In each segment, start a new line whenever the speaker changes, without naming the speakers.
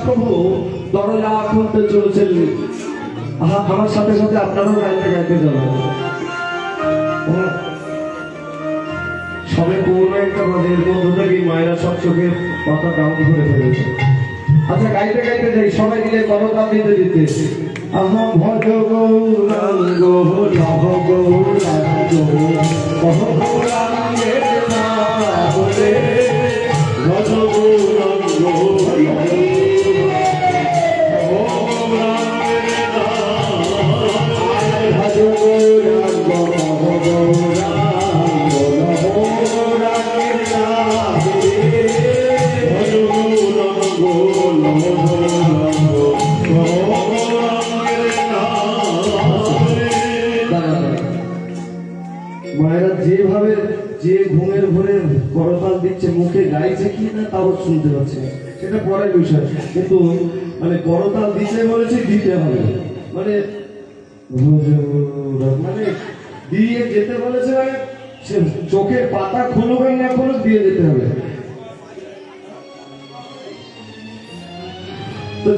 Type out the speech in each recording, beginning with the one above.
প্রভু দরজা খুলতে চলেছেন। আমার সাথে সাথে আপনারাও গাইতে গাইতে যাবেন। সবে পুরো একটা বাজের মধ্য থেকে মায়েরা সব চোখের পাতা ডাউন করে ফেলেছে। আচ্ছা গাইতে গাইতে যাই, সবাই মিলে করতাল দিতে দিতে। আহা ভজ গৌরাঙ্গ নভ গৌরাঙ্গ কহ গৌরাঙ্গের নাম বলে ভজ গৌরাঙ্গ মায়েরা যেভাবে যে ঘুমের ভরে করতাল দিচ্ছে, মুখে গাইছে কি না তাও শুনতে পাচ্ছে, সেটা পরের বিষয়। কিন্তু মানে করতাল দিতে বলেছে, দিতে হবে, মানে মানে দিয়ে যেতে বলেছে, মানে সে চোখের পাতা খুলুক আর না খুলুক দিয়ে যেতে হবে। তো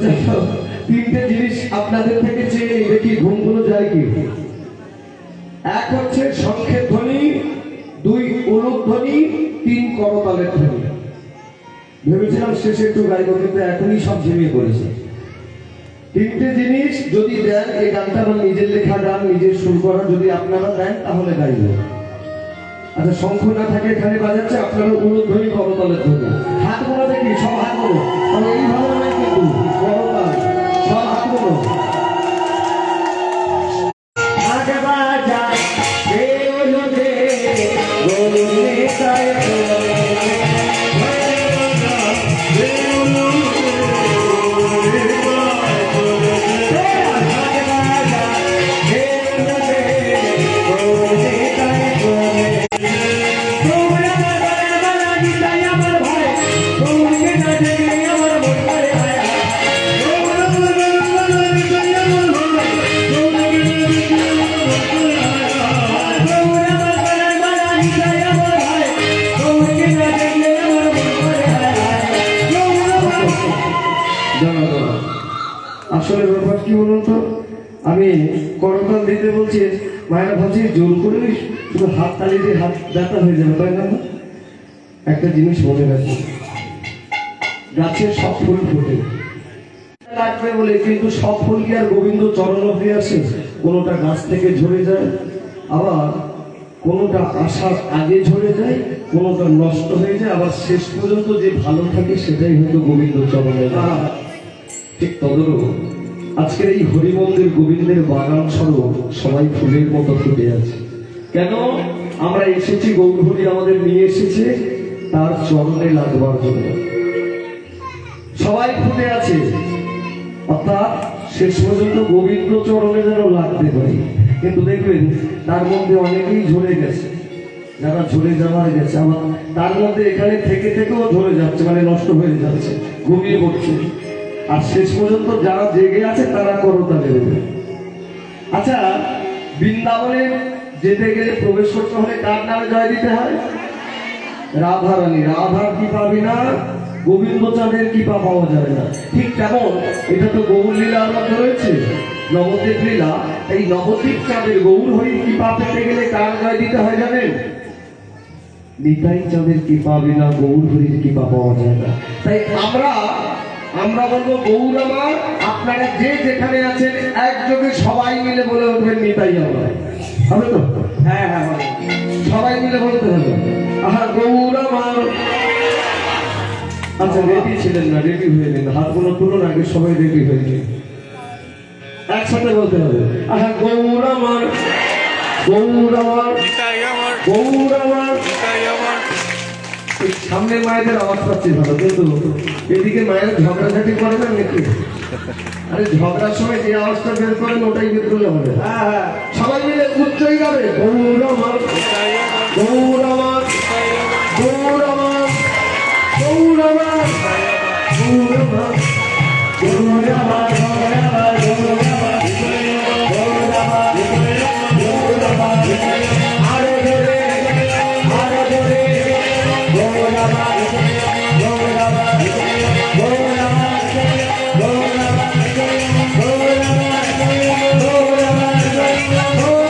তিনটে জিনিস আপনাদের থেকে চেয়ে দেখি ঘুমগুলো যায় কি। এক হচ্ছে শঙ্খের ধ্বনি, দুই উলুক ধ্বনি, তিন করতালের ধ্বনি। ভেবেছিলাম শেষে একটু গাইব, কিন্তু এখনই সব ঝিমিয়ে পড়েছে। তিনটে জিনিস যদি দেন, এই গানটা আমার নিজের লেখা গান, নিজের সুর করা, যদি আপনারা দেন তাহলে গাইব। আচ্ছা শঙ্খ না থাকে এখানে বাজাচ্ছে, আপনারা উলুক ধ্বনি, করতালের ধ্বনি। হাত গোনা দেখি, সব হাত গোনো, তবে এইভাবে নয় কিন্তু করতাল, সব হাত গোনো। আসলে ব্যাপার কি বলুন তো, আমি করতাল দিতে বলছি, মায়েরা ভাবছি জোর করে শুধু হাত তালি দিয়ে হাত ব্যথা হয়ে যাবে, তাই না? একটা জিনিস মনে রাখি, গাছের সব ফুল ফোটে লাগবে বলে, কিন্তু সব ফুল কি আর গোবিন্দ চরণ হয়ে আসে? কোনোটা গাছ থেকে ঝরে যায়, আবার কোনোটা আসার আগে ঝরে যায়, কোনোটা নষ্ট হয়ে যায়, আবার শেষ পর্যন্ত যে ভালো থাকে সেটাই হয়তো গোবিন্দ চরণে। ঠিক তদরূপ আজকের এই হরিমন্দির গোবিন্দের বাগান স্বরূপ সবাই ফুলের মতো ফুটে আছে। কেন? আমরা এসেছি, গৌরহরি আমাদের নিয়ে এসেছে তার চরণে লাগবার জন্য। সবাই ফুটে আছে, অর্থাৎ শেষ পর্যন্ত গোবিন্দ চরণে যেন লাগতে পারি। কিন্তু দেখবেন তার মধ্যে অনেকেই ঝরে গেছে, যারা ঝরে যাওয়ার গেছে, আবার তার মধ্যে এখানে থেকে থেকেও ঝরে যাচ্ছে, মানে নষ্ট হয়ে যাচ্ছে, ঘুমিয়ে পড়ছে। আর শেষ পর্যন্ত যারা জেগে আছে তারা করতালে দেবে। আচ্ছা বৃন্দাবনে যেতে গেলে, প্রবেশ করতে হলে কার নামে জয় দিতে হয়? রাধা রানী। রাধার কৃপা বিনা গোবিন্দ চাঁদের কৃপা পাওয়া যায় না। ঠিক তেমন এটা তো গৌর লীলার মধ্যে রয়েছে, নবদ্বীপ লীলা। এই নবদ্বীপ চাঁদের গৌর হরির কৃপা পেতে গেলে কার জয় দিতে হয় জানেন? নিতাই চাঁদের কৃপা বিনা গৌর হরির কৃপা পাওয়া যায় না। তাই আমরা বলবো গৌর আমার। আপনারা যে যেখানে আছেন একযোগে সবাই মিলে বলে উঠবেন নিতাই আমার। হবে তো? হ্যাঁ হ্যাঁ, সবাই মিলে বলতে হবে, আহা গৌর আমার। আচ্ছা রেডি ছিলেন না, রেডি হয়ে নিন, হাতগুলো তুলুন, আগে সবাই রেডি হয়ে নিন, একসাথে বলতে হবে, আহা গৌর আমার। গৌর আমার, গৌর আমার। এই সামনে মায়েদের আওয়াজ পাচ্ছি ভালো, কিন্তু এদিকে মায়ের ঝগড়াঝাটি করে না নাকি? আরে ঝগড়ার সময় যে আওয়াজটা বের করেন ওটাই বের করলে হবে। সবাই মিলে উচ্চই গাবে, গৌর আমার, গৌর আমার, গৌর আমার, গৌর আমার, গৌর আমার, গৌর আমার, গৌর আমার, গৌর আমার, গৌর আমার, আরো জোরে, আরো জোরে, গৌর আমার, গৌর আমার, গৌর আমার, গৌর আমার, গৌর আমার, গৌর আমার, গৌর আমার,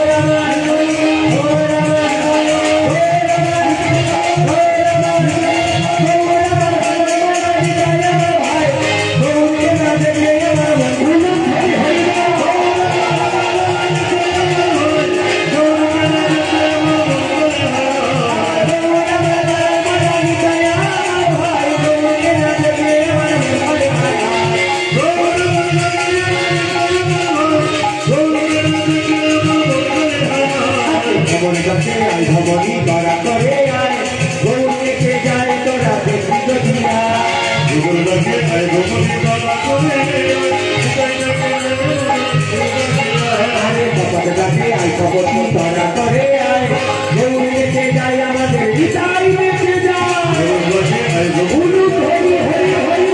ভবনী করা করে আয় গৌর দেখে যায় তোরা দেখি গজিয়া আরে ভগত গাছে আয় ভবনী করা করে আয় গৌর দেখে যায় আমাদের গীতাই দেখে যায় উলু হরি হরি হরি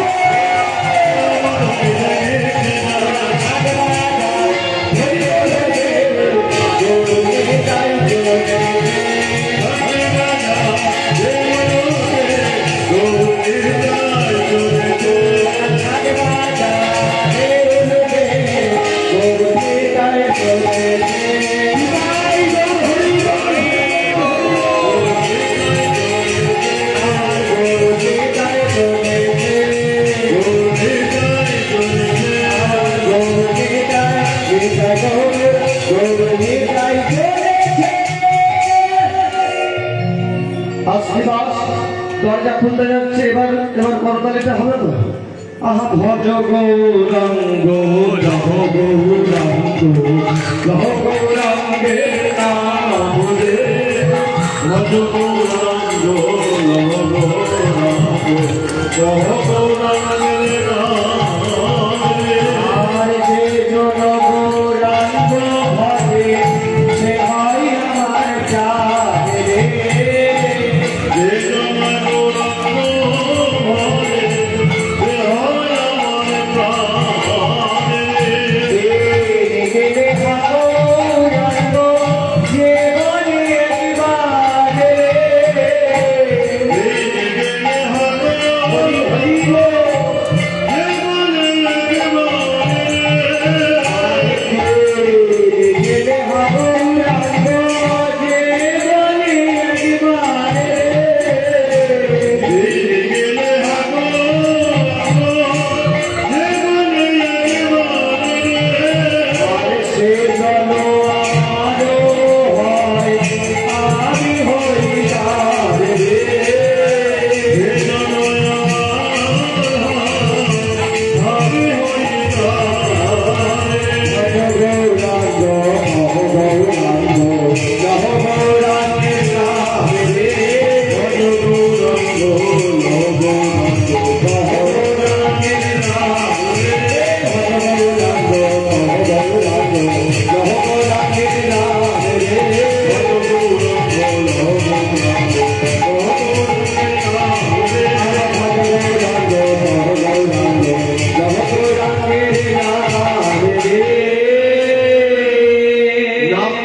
দরজা খুলতে যাচ্ছে, এবার এবার করতালিটা হবে তো। আহা ভজ গৌরাঙ্গ লহ গৌরাঙ্গ লহ গৌরাঙ্গে নাম রে ভজ গৌরাঙ্গ লহ গৌরাঙ্গ লহ গৌরাঙ্গে নাম রে। আর যে জন গৌরাঙ্গ ভজে সে হয় আমার চাঁদ রে।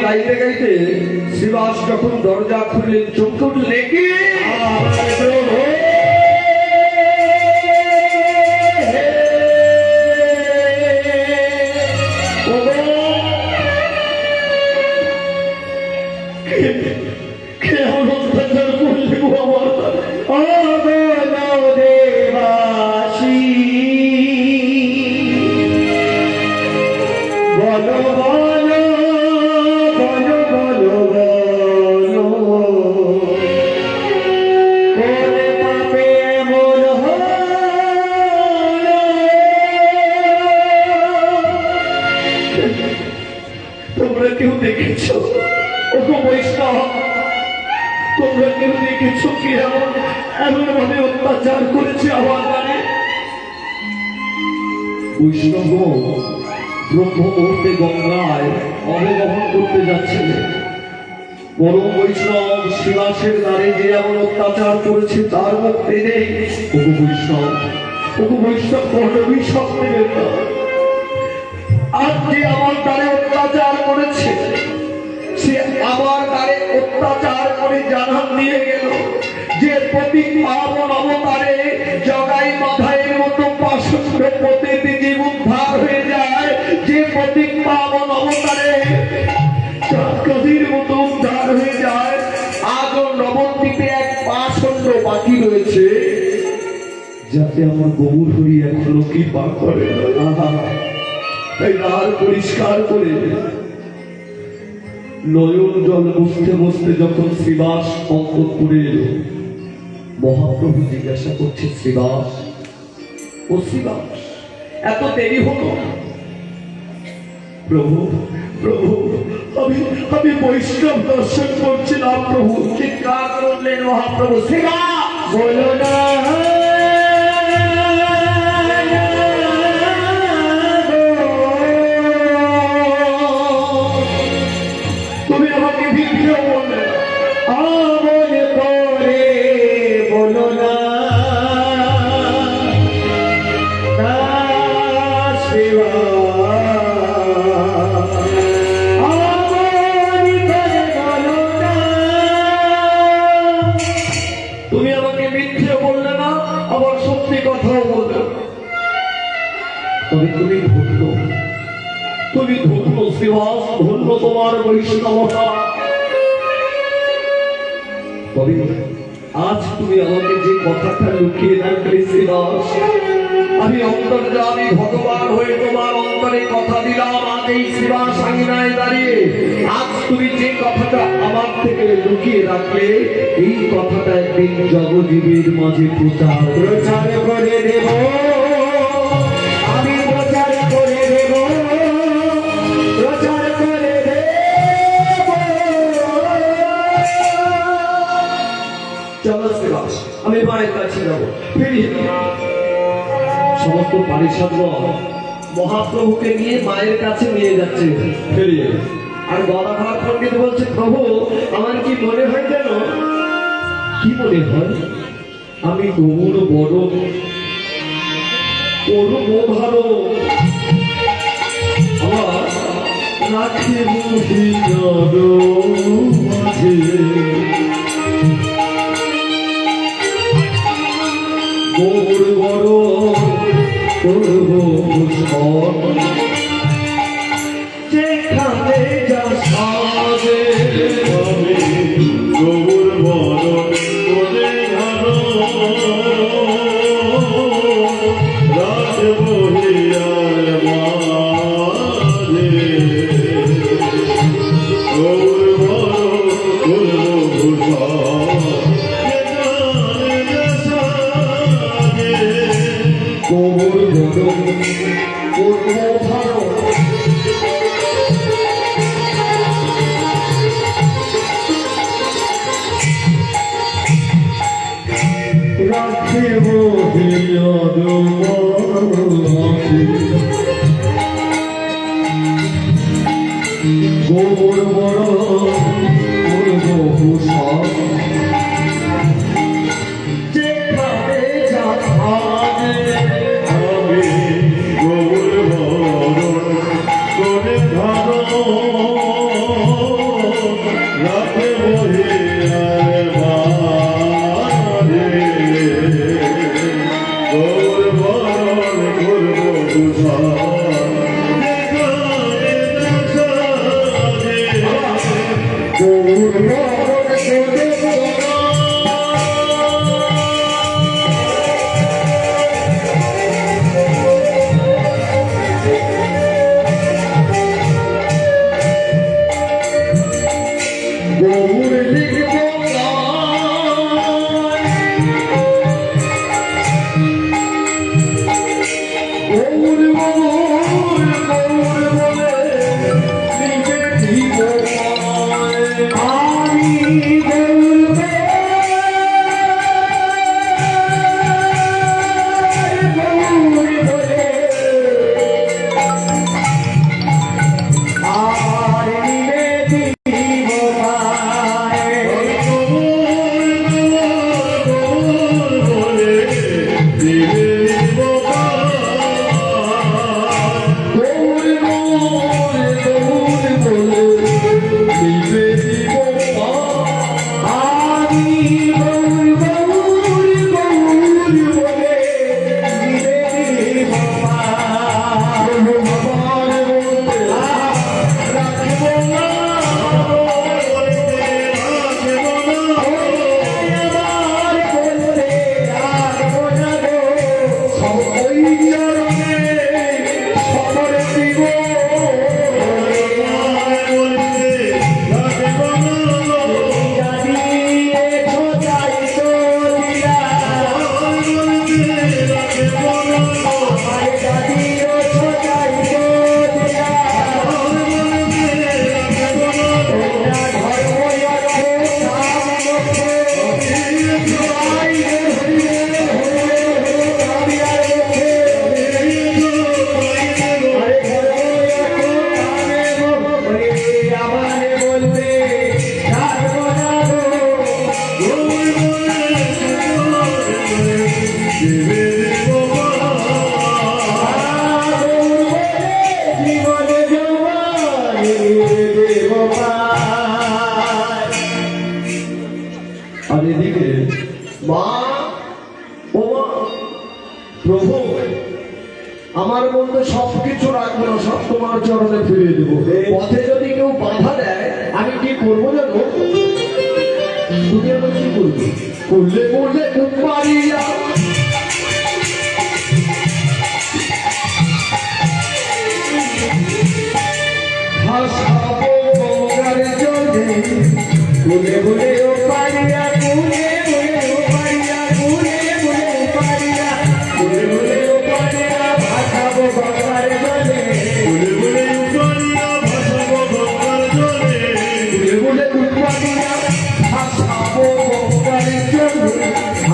গাইতে গাইতে শ্রীবাস যখন দরজা খুললেন চমকে উঠলেন কি তোমরা কেউ দেখেছো তোমরা কেউ দেখেছো কি এমন ভাবে অত্যাচার করেছে আমার গানে? বৈষ্ণব ব্রহ্ম মুহূর্তে গঙ্গায় অবগাহন করতে যাচ্ছেন। পরম বৈষ্ণব শিবাসের দ্বারে যে এমন অত্যাচার করেছে তার মুক্তি নেই। ওগো বৈষ্ণব অভিশাপ দেবেন না। আজ যে আমার দ্বারে অত্যাচার করেছে সে আমার দ্বারে অত্যাচার করে জানান দিয়ে গেল যে প্রতি পাবন অবতারে জগাই মাথায়ের মতো পাশুণ্ড প্রতিটি জীব উদ্ধার হয়ে যায়, যে প্রতি পাবন অবতারে চাঁদকাদির মতো উদ্ধার হয়ে যায়। আজও নবদ্বীপে এক পাষণ্ড বাকি রয়েছে যাতে আমার গোবর হরি এখনো কি পা করে তাই দ্বার পরিষ্কার করে নয়ন জল মুছতে মুছতে যখন শ্রীবাস অন্তঃপুরে এলো, মহাপ্রভু জিজ্ঞাসা করছে, শ্রীবাস ও শ্রীবাস এত দেরি হলো? প্রভু প্রভু আমি বৈষ্ণব দর্শন করছিলাম। প্রভু চিৎকার করলেন মহাপ্রভু, শ্রীবাস বলো না তুমি আমাকে ভিক্ষে বললে আমল করে বলো না তুমি আমাকে মিথ্যে বললে না, আবার সত্যি কথাও বললে। তবে তুমি ধন্য শ্রীবাস, ধন্য তোমার বৈষ্ণবতা। তবে আজ তুমি আমাকে যে কথাটা লুকিয়ে রাখলে শ্রীবাস, আমি অন্তর্যামী ভগবান হয়ে তোমার অন্তরে কথা দিলাম। আজ এই শ্রীবাস আঙিনায় দাঁড়িয়ে আজ তুমি যে কথাটা আমার থেকে লুকিয়ে রাখলে, এই কথাটা একদিন জগজীবের মাঝে প্রচার করে দেব। আমি প্রচার করে দেব, প্রচার করে দেব। চলো শ্রীবাস, আমি মায়ের কাছে যাবো। ফিরি সমস্ত পারিষদগণ মহাপ্রভুকে নিয়ে মায়ের কাছে নিয়ে যাচ্ছে ফিরিয়ে। আর গদাধর পণ্ডিত বলছে, প্রভু আমার কি মনে হয় যেন? কি মনে হয়? আমি গৌর বড় ভালো আমার রাখে মাঝে গৌর বড় করব যেখানে যা সাজে
গৌর বড় করে ভালো রাত বহিয়ার মাঝে গৌর বড় করব
গৌর বড় করব ভালো রাখে বহিয়ার মাঝে গৌর বড় করব যেখানে যা সাজে
আমি গৌর বড় করে ভালো রাত বহিয়ার মাঝে গৌর বরণ করব
গৌর বড় গৌর লিখব গৌর বলে নিজে জীব আমি আর এদিকে মা, ও মা, প্রভু আমার মধ্যে সবকিছু রাখবো না, সব তোমার চরণে ফিরিয়ে দেবো। পথে যদি কেউ বাধা দেয় আমি কি করবো জানো? তুমি আমার কি করবে? করলে করলে পারিয়া ভাসাবো গঙ্গার জলে, বলে বলে ও পারিয়া, বলে বলে ও পারিয়া, বলে বলে ও পারিয়া, বলে বলে ও পারিয়া, ভাসাবো গঙ্গার জলে,
বলে বলে উপারিয়া ভাসাবো গঙ্গার জলে,
বলে বলে ও পারিয়া, ভাসাবো গঙ্গার জলে,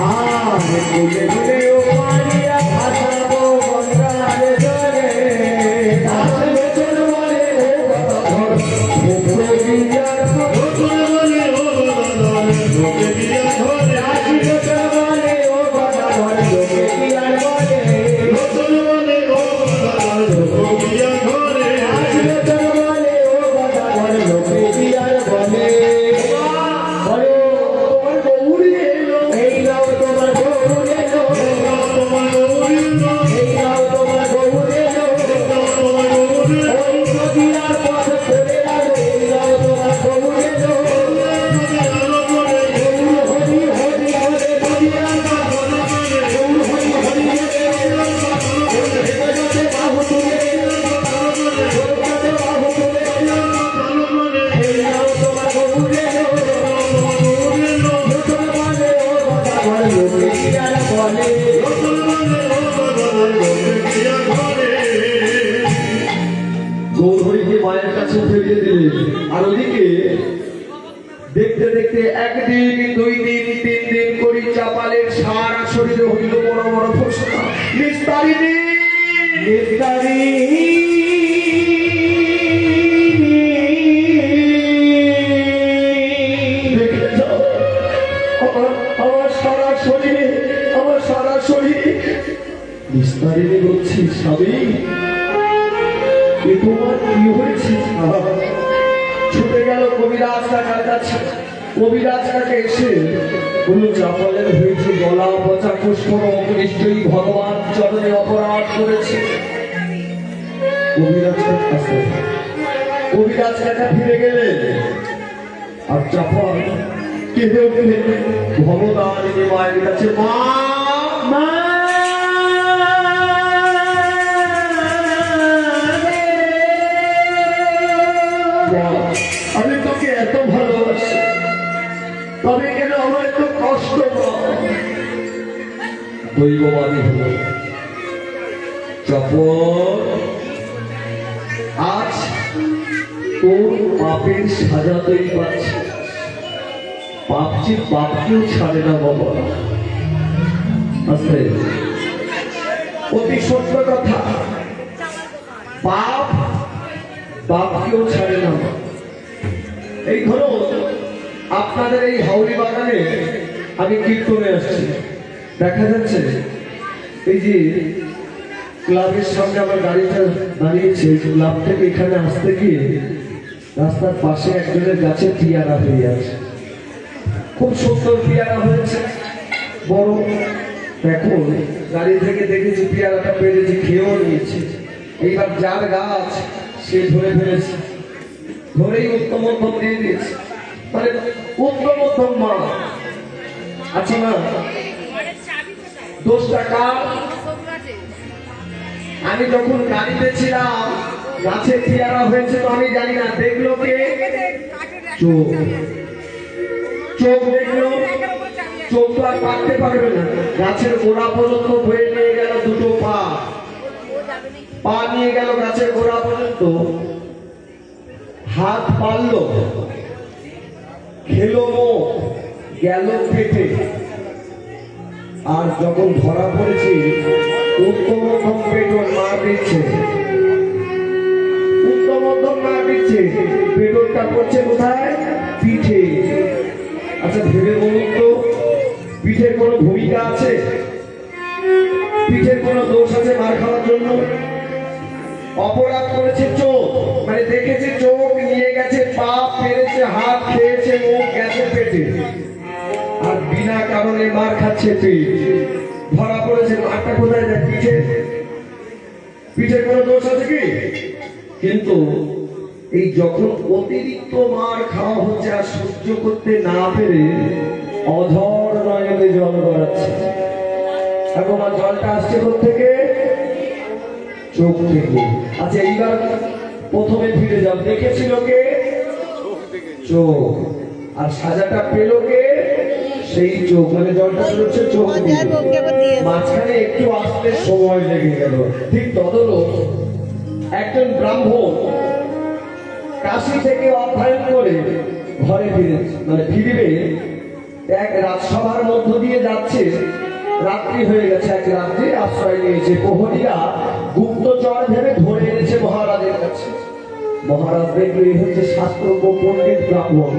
আর বলে বলে ও পারিয়া, ভাসাবো গঙ্গার জলে। ভাসবে চলো বলে ও গদাধর, ও প্রভুয়ার কথা।
বলে বলে ও গদাধর, লোকে দিয়া ধরে,
আসিবে চলো বলে ও গদাধর, লোকে কি আর বলে।
বলে বলে ও গদাধর, লোকে দিয়া ধরে,
আসিবে চলো বলে ও গদাধর, লোকে কি আর বলে। বলো তোমার গৌরী এলো, এই নাও তোমার গৌরী এলো,
তোমার গৌরী এলো,
এই নাও তোমার গৌরী এলো।
তোমার গৌরী এলো,
ওই নদীর পথ চলে গেল, এই নাও তোমার গৌরী এলো।
আলো করে,
গৌর হরি হরি হরে নদীর পথ, গৌর হরি হরি হরে, গৌর হেমন্তে বাহু তুলে, গৌরতে বাহু তুলে,
আলো করে,
এই নাও তোমার গৌরী এলো।
গৌরী এলো,
নতুন বলে ও গদাধর, লোকে কি আর বলে। গৌরহরিকে মায়ের কাছে ফিরিয়ে দিলেন। আর ওদিকে দেখতে দেখতে একদিন, দুই দিন, তিন দিন করি চাপালের সারা শরীরে হইল বড় বড় ফোসকা। নিস্তারিণী, নিস্তারিণী, দেখে যাও, আমার সারা শরীরে, আমার সারা শরীরে নিস্তারিণী বলছি। স্বামী, এ তোমার কি হয়েছে? ছুটে গেল কবিরাজ কাকার কাছে। কবিরাজ কাকা এসে বলল, চাপালের হয়েছে গলা পচা পুষ্পরম, নিশ্চয়ই ভগবান চরণে অপরাধ করেছে। কবিরাজ কাকা ফিরে গেলেন। আর চাপাল কেঁদে উঠলেন ভগবানের মায়ের কাছে, মা, মা, আমি তোকে এত ভালোবাসি, তবে কেন আমার এত কষ্ট? দৈববাদী হল চপর, আজ তোর পাপের সাজা তৈরি পাচ্ছি। পাপছি পাপকেও ছাড়ে না বাবা। আস্তে, অতি সত্য কথা, পাপ বাপকেও ছাড়ে না। এই ধরো আপনাদের এই হাওড়ি বাগানে আমি কীর্তনে আসছি, দেখা যাচ্ছে এই যে ক্লাবের সামনে আমার গাড়িটা দাঁড়িয়েছে, ক্লাব থেকে এখানে আসতে গিয়ে রাস্তার পাশে একজনের গাছে পিয়ারা হয়ে আছে। খুব সুন্দর পিয়ারা হয়েছে, বড়। এখন গাড়ি থেকে দেখেছি পিয়ারাটা পেরেছি, খেয়েও নিয়েছে। এইবার যার গাছ সে ধরে ফেলেছে, ধরেই উত্তম মধ্যম দিয়ে দিয়েছে। মানে উত্তম মধ্যম মা। আচ্ছা না, দোষটা কার? আমি যখন গাড়িতে ছিলাম, গাছে পেয়ারা হয়েছে তো আমি জানি না, দেখলো কে? চোখ। চোখ দেখলো, চোখ তো আর পাকতে পারবে না। গাছের গোড়া পর্যন্ত বয়ে নিয়ে গেল দুটো পা, পা নিয়ে গেল গাছের গোড়া পর্যন্ত, হাত পারল, খেলো মুখ, গেল পেটে। আর যখন ধরা পড়েছে, উত্তম পেটর মার দিচ্ছে, উত্তম মার দিচ্ছে। পেটরটা করছে কোথায়? পিঠে। আচ্ছা ভেবে বলুন তো, পিঠের কোনো ভূমিকা আছে? পিঠের কোনো দোষ আছে মার খাওয়ার জন্য? অপরাধ করেছে চোখ, মানে দেখেছে চোখ, নিয়ে গেছে পা, পেরেছে হাত, খেয়েছে মুখ, গেছে পেটে। আর
মার খাচ্ছে পিঠ, ধরা পড়েছে। মারটা কোথায় দেখ, পিঠে। পিঠে কোনো দোষ আছে কি? কিন্তু এই যখন অতিরিক্ত মার খাওয়া হচ্ছে আর সহ্য করতে না পেরে অধর নয়নে জল গড়াচ্ছে। এখন আর জলটা আসছে থেকে চোখ থেকে। আচ্ছা, এইবার প্রথমে ফিরে যাও, দেখেছিল কে? চোখ। আর সাজাটা পেল কে? সেই চোখ। মানে জলটা বেরোচ্ছে চোখ দিয়ে। মাঝখানে একটু আসতে সময় লেগে গেল। ঠিক তদলোক একজন ব্রাহ্মণ কাশি থেকে অধ্যয়ন করে ঘরে ফিরবে। এক রাজসভার মধ্য দিয়ে যাচ্ছে, রাত্রি হয়ে গেছে। এক রাত্রি আশ্রয় নিয়েছে। প্রহরীরা গুপ্তচর ভেবে ধরে এনেছে মহারাজের কাছে। মহারাজ দেখলে হচ্ছে শাস্ত্র পণ্ডিত ব্রাহ্মণ,